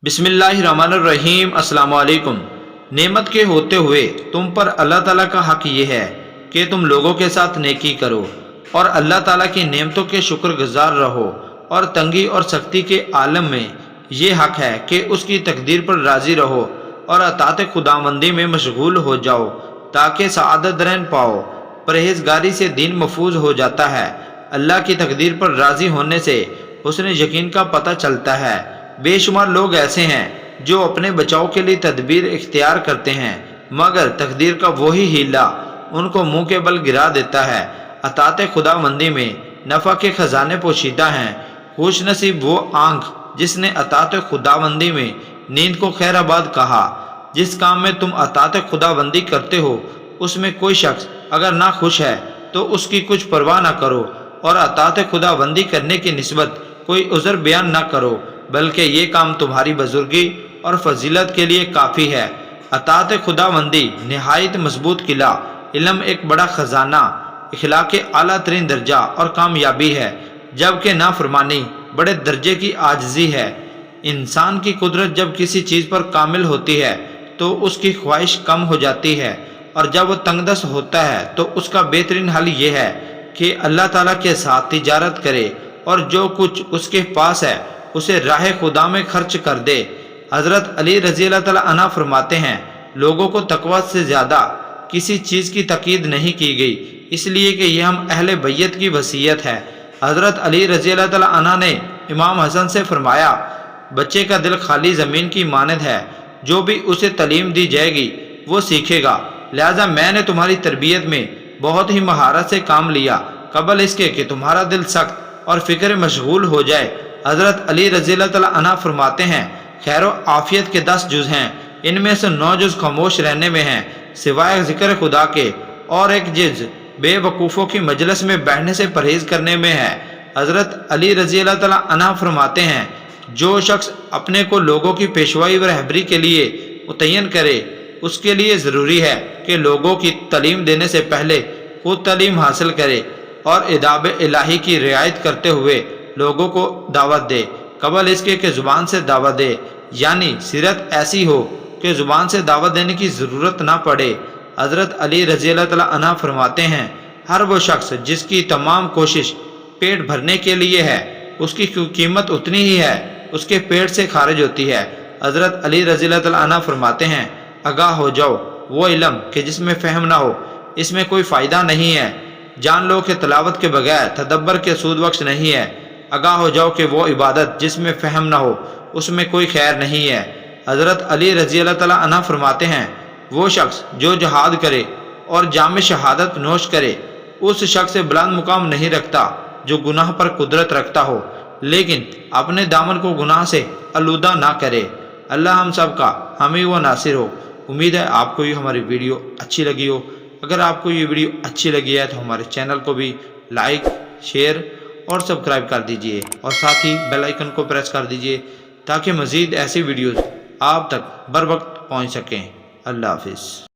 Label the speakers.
Speaker 1: بسم اللہ الرحمن الرحیم۔ السلام علیکم۔ نعمت کے ہوتے ہوئے تم پر اللہ تعالیٰ کا حق یہ ہے کہ تم لوگوں کے ساتھ نیکی کرو اور اللہ تعالیٰ کی نعمتوں کے شکر گزار رہو، اور تنگی اور سختی کے عالم میں یہ حق ہے کہ اس کی تقدیر پر راضی رہو اور اطاعت خداوندی میں مشغول ہو جاؤ تاکہ سعادت رین پاؤ۔ پرہیزگاری سے دین محفوظ ہو جاتا ہے۔ اللہ کی تقدیر پر راضی ہونے سے حسن یقین کا پتہ چلتا ہے۔ بے شمار لوگ ایسے ہیں جو اپنے بچاؤ کے لیے تدبیر اختیار کرتے ہیں، مگر تقدیر کا وہی ہیلا ان کو منہ کے بل گرا دیتا ہے۔ اطاعت خداوندی میں نفع کے خزانے پوشیدہ ہیں۔ خوش نصیب وہ آنکھ جس نے اطاعت خداوندی میں نیند کو خیر آباد کہا۔ جس کام میں تم اطاعت خداوندی کرتے ہو اس میں کوئی شخص اگر نہ خوش ہے تو اس کی کچھ پرواہ نہ کرو، اور اطاعت خداوندی کرنے کی نسبت کوئی عذر بیان نہ کرو، بلکہ یہ کام تمہاری بزرگی اور فضیلت کے لیے کافی ہے۔ اطاعت خداوندی نہایت مضبوط قلعہ، علم ایک بڑا خزانہ، اخلاق اعلیٰ ترین درجہ اور کامیابی ہے، جبکہ نافرمانی بڑے درجے کی عاجزی ہے۔ انسان کی قدرت جب کسی چیز پر کامل ہوتی ہے تو اس کی خواہش کم ہو جاتی ہے، اور جب وہ تنگ دست ہوتا ہے تو اس کا بہترین حل یہ ہے کہ اللہ تعالیٰ کے ساتھ تجارت کرے اور جو کچھ اس کے پاس ہے اسے راہ خدا میں خرچ کر دے۔ حضرت علی رضی اللہ تعالیٰ عنہ فرماتے ہیں، لوگوں کو تقویٰ سے زیادہ کسی چیز کی تاکید نہیں کی گئی، اس لیے کہ یہ ہم اہل بیت کی وصیت ہے۔ حضرت علی رضی اللہ تعالیٰ عنہ نے امام حسن سے فرمایا، بچے کا دل خالی زمین کی مانند ہے، جو بھی اسے تعلیم دی جائے گی وہ سیکھے گا، لہذا میں نے تمہاری تربیت میں بہت ہی مہارت سے کام لیا قبل اس کے کہ تمہارا دل سخت اور فکر مشغول ہو جائے۔ حضرت علی رضی اللہ تعالیٰ عنہ فرماتے ہیں، خیر و عافیت کے 10 جز ہیں، ان میں سے 9 جز خاموش رہنے میں ہیں سوائے ذکر خدا کے، اور ایک جز بے وقوفوں کی مجلس میں بیٹھنے سے پرہیز کرنے میں ہے۔ حضرت علی رضی اللہ تعالیٰ عنہ فرماتے ہیں، جو شخص اپنے کو لوگوں کی پیشوائی و رہبری کے لیے متعین کرے اس کے لیے ضروری ہے کہ لوگوں کی تعلیم دینے سے پہلے خود تعلیم حاصل کرے اور آداب الہی کی رعایت کرتے ہوئے لوگوں کو دعوت دے قبل اس کے کہ زبان سے دعوت دے، یعنی سیرت ایسی ہو کہ زبان سے دعوت دینے کی ضرورت نہ پڑے۔ حضرت علی رضی اللہ تعالیٰ عنہ فرماتے ہیں، ہر وہ شخص جس کی تمام کوشش پیٹ بھرنے کے لیے ہے اس کی قیمت اتنی ہی ہے اس کے پیٹ سے خارج ہوتی ہے۔ حضرت علی رضی اللہ تعالیٰ عنہ فرماتے ہیں، آگاہ ہو جاؤ، وہ علم کہ جس میں فہم نہ ہو اس میں کوئی فائدہ نہیں ہے۔ جان لو کہ تلاوت کے بغیر تدبر کے سود بخش نہیں ہے۔ آگاہ ہو جاؤ کہ وہ عبادت جس میں فہم نہ ہو اس میں کوئی خیر نہیں ہے۔ حضرت علی رضی اللہ تعالیٰ عنہ فرماتے ہیں، وہ شخص جو جہاد کرے اور جام شہادت نوش کرے اس شخص سے بلند مقام نہیں رکھتا جو گناہ پر قدرت رکھتا ہو لیکن اپنے دامن کو گناہ سے آلودہ نہ کرے۔ اللہ ہم سب کا حامی و ناصر ہو۔ امید ہے آپ کو یہ ہماری ویڈیو اچھی لگی ہو۔ اگر آپ کو یہ ویڈیو اچھی لگی ہے تو ہمارے چینل کو بھی لائک، شیئر اور سبسکرائب کر دیجئے، اور ساتھ ہی بیل آئیکن کو پریس کر دیجئے تاکہ مزید ایسی ویڈیوز آپ تک بر وقت پہنچ سکیں۔ اللہ حافظ۔